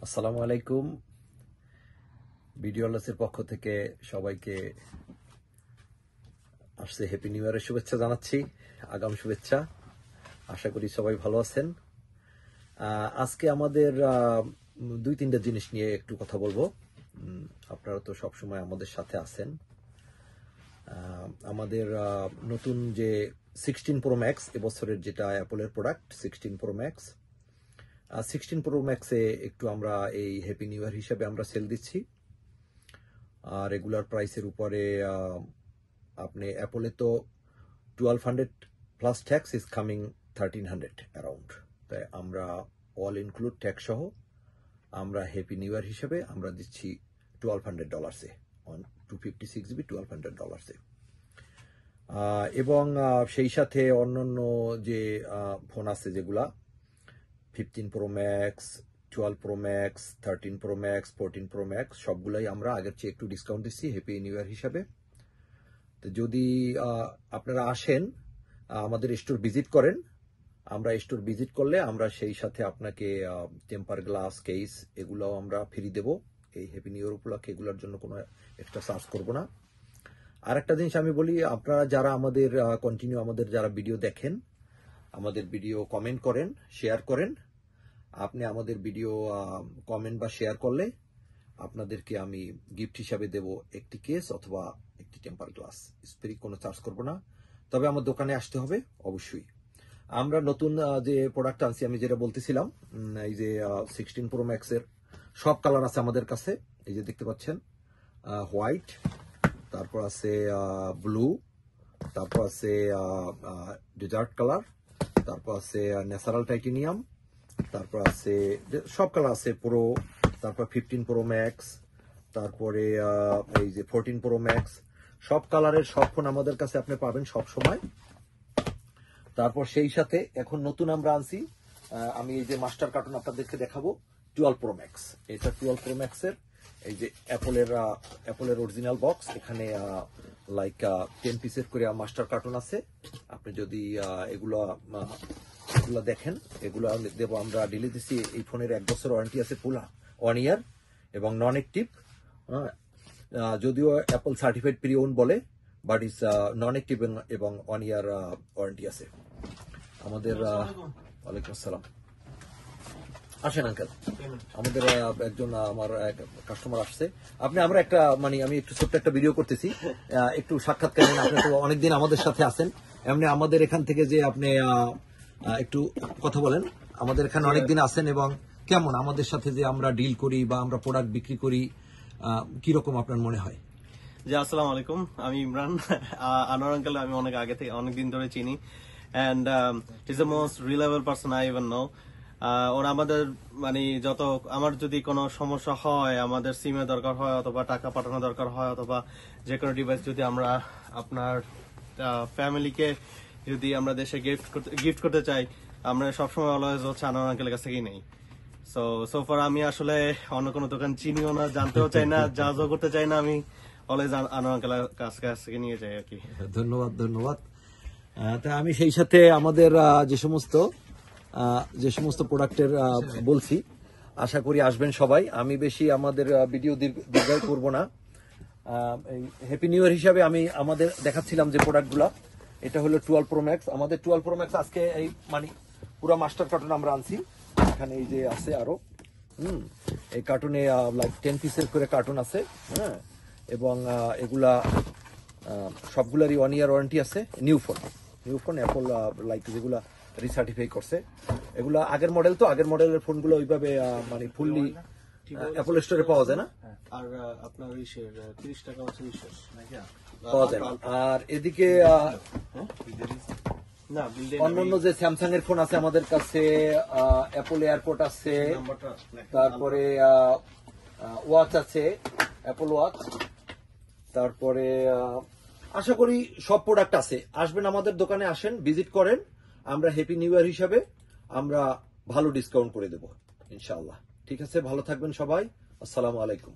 আসসালামু আলাইকুম। ভিডিওলসের পক্ষ থেকে সবাইকে আসছে হ্যাপি নিউ ইয়ারের শুভেচ্ছা জানাচ্ছি, আগাম শুভেচ্ছা। আশা করি সবাই ভালো আছেন। আজকে আমাদের দুই তিনটা জিনিস নিয়ে একটু কথা বলবো। আপনারা তো সবসময় আমাদের সাথে আছেন। আমাদের নতুন যে 16 প্রো ম্যাক্স এবছরের যেটা অ্যাপলের প্রোডাক্ট 16 প্রো ম্যাক্স 16 প্রো ম্যাক্সে একটু আমরা এই হ্যাপি নিউ ইয়ার হিসেবে আমরা সেল দিচ্ছি। রেগুলার প্রাইসের উপরে আপনি অ্যাপলে তো 1200 plus tax is coming 1300 around. তাই আমরা অল ইনক্লুড ট্যাক্স সহ আমরা হ্যাপি নিউ ইয়ার হিসেবে আমরা দিচ্ছি $1200 অন 256 GB $1200 এবং সেই সাথে অন্যান্য যে ফোন আছে যেগুলা 15 pro max, 12 pro max, 13 pro max, 14 pro max সবগুলাই আমরা আগের চেয়ে একটু ডিসকাউন্ট দিচ্ছি হ্যাপি নিউ ইয়ার হিসাবে। তো যদি আপনারা আসেন, আমাদের স্টোর ভিজিট করেন, আমরা স্টোর ভিজিট করলে আমরা সেই সাথে আপনাকে টেম্পার গ্লাস, কেস এগুলোও আমরা ফ্রি দেব। এই হ্যাপি নিউ ইয়ার উপলক্ষে এগুলোর জন্য কোনো এক্সট্রা চার্জ করব না। আর একটা জিনিস আমি বলি, আপনারা যারা আমাদের কন্টিনিউ আমাদের যারা ভিডিও দেখেন, আমাদের ভিডিও কমেন্ট করেন, শেয়ার করেন, আপনি আমাদের ভিডিও কমেন্ট বা শেয়ার করলে আপনাদেরকে আমি গিফট হিসাবে দেব একটি কেস অথবা একটি টেম্পার গ্লাস। স্প্রে কোনো চার্জ করব না, তবে আমার দোকানে আসতে হবে অবশ্যই। আমরা নতুন যে প্রোডাক্ট আনছি, আমি যেটা বলতেছিলাম, এই যে 16 প্রো ম্যাক্সের সব কালার আছে আমাদের কাছে। এই যে দেখতে পাচ্ছেন, হোয়াইট, তারপর আছে ব্লু, তারপর আছে ডেজার্ট কালার, তারপর আছে ন্যাচারাল টাইটেনিয়াম, তারপর আছে সব কালার আছে, প্রো, তারপর 15 প্রো ম্যাক্স, তারপরে এই যে 14 প্রো ম্যাক্স, সব কালারের সব ফোন আমাদের কাছে আপনি পাবেন সব সময়। তারপর সেই সাথে এখন নতুন আমরা আনছি, আমি এই যে মাস্টার কার্টুন আপনাদেরকে দেখাবো 12 প্রো ম্যাক্স। এটা 12 প্রো ম্যাক্সের এই যে অ্যাপলের অরিজিনাল বক্স। এখানে লাইক 10 পিসের করে মাস্টার কার্টুন আছে। আপনি যদি এগুলো দেখেন, এগুলো দেবো আমরা ডিলে দিচ্ছি। এই ফোনের 1 বছর ওয়ারেন্টি আছে, ফুল 1 ইয়ার, এবং নন অ্যাক্টিভ। যদিও অ্যাপল সার্টিফাইড প্রি ওন বলে, বাট ইস নন অ্যাক্টিভ এবং 1 ইয়ার ওয়ারেন্টি আছে আমাদের। ওয়ালাইকুম আসসালাম। আসেন আঙ্কেল, আমাদের একজন আমার কাস্টমার আসছে। আমরা একটা আমি একটু ছোট্ট একটা ভিডিও করতেছি, একটু সাক্ষাৎকার নেন। আপনি তো অনেকদিন আমাদের সাথে আছেন, এমনি আমাদের এখান থেকে যে আপনি একটু কথা বলেন। আমাদের এখানে অনেকদিন আছেন এবং কেমন আমাদের সাথে যে আমরা ডিল করি বা আমরা প্রোডাক্ট বিক্রি করি, কিরকম আপনার মনে হয়? জি, আসসালামু আলাইকুম। আমি ইমরান। আনোয়ার আঙ্কেল আমি অনেক আগে থেকে অনেকদিন ধরে চিনি, and is the most reliable person I even know. ওরা আমাদের যত আমার যদি কোনো সমস্যা হয়, আমাদের সিমে দরকার হয় অথবা টাকা পাঠানো দরকার হয় অথবা যে কোনো ডিভাইস যদি আমরা আপনার ফ্যামিলিকে যদি আমরা দেশে গিফট করতে চাই, আমরা সবসময় অলওয়েজ হচ্ছে আনোয়ার আঙ্কেলের কাছ থেকেই নেই। সো ফার আমি আসলে অন্য কোনো দোকান চিনিও না, জানতেও চাই না, যাও করতে চাই না। আমি অলওয়েজ আনোয়ার আঙ্কেলের কাছ থেকে নিয়ে যাই আর কি। ধন্যবাদ। তাই আমি সেই সাথে আমাদের যে সমস্ত প্রোডাক্টের বলছি, আশা করি আসবেন সবাই। আমি বেশি আমাদের ভিডিও দীর্ঘায়িত করব না। এই হ্যাপি নিউ ইয়ার হিসাবে আমি আমাদের দেখাচ্ছিলাম যে প্রোডাক্টগুলো, এটা হলো 12 প্রো ম্যাক্স। আমাদের 12 প্রো ম্যাক্স আজকে এই পুরো মাস্টার কার্টুন আমরা আনছি। এখানে এই যে আছে আরো, এই কার্টুনে লাইক 10 পিসের করে কার্টুন আছে, হ্যাঁ, এবং এগুলা সবগুলারই 1 ইয়ার ওয়ারেন্টি আছে। নিউ ফোন অ্যাপল লাইক যেগুলা রিসার্টিফাই করছে, এগুলা আগের মডেল, তো আগের মডেলের ফোনগুলো ওইভাবে ফুললি অ্যাপল স্টোরে পাওয়া যায় না, আর আপনার 30 টাকা পাওয়া যায় না। আর এদিকে অন্যান্য যে স্যামসাং এর ফোন আছে আমাদের কাছে, অ্যাপল এয়ারপোর্ট আছে, তারপরে ওয়াচ আছে, অ্যাপল ওয়াচ, তারপরে আশা করি সব প্রোডাক্ট আছে। আসবেন আমাদের দোকানে, আসেন, ভিজিট করেন। আমরা হ্যাপি নিউ ইয়ার হিসাবে আমরা ভালো ডিসকাউন্ট করে দেব ইনশাআল্লাহ। ঠিক আছে, ভালো থাকবেন সবাই। আসসালামু আলাইকুম।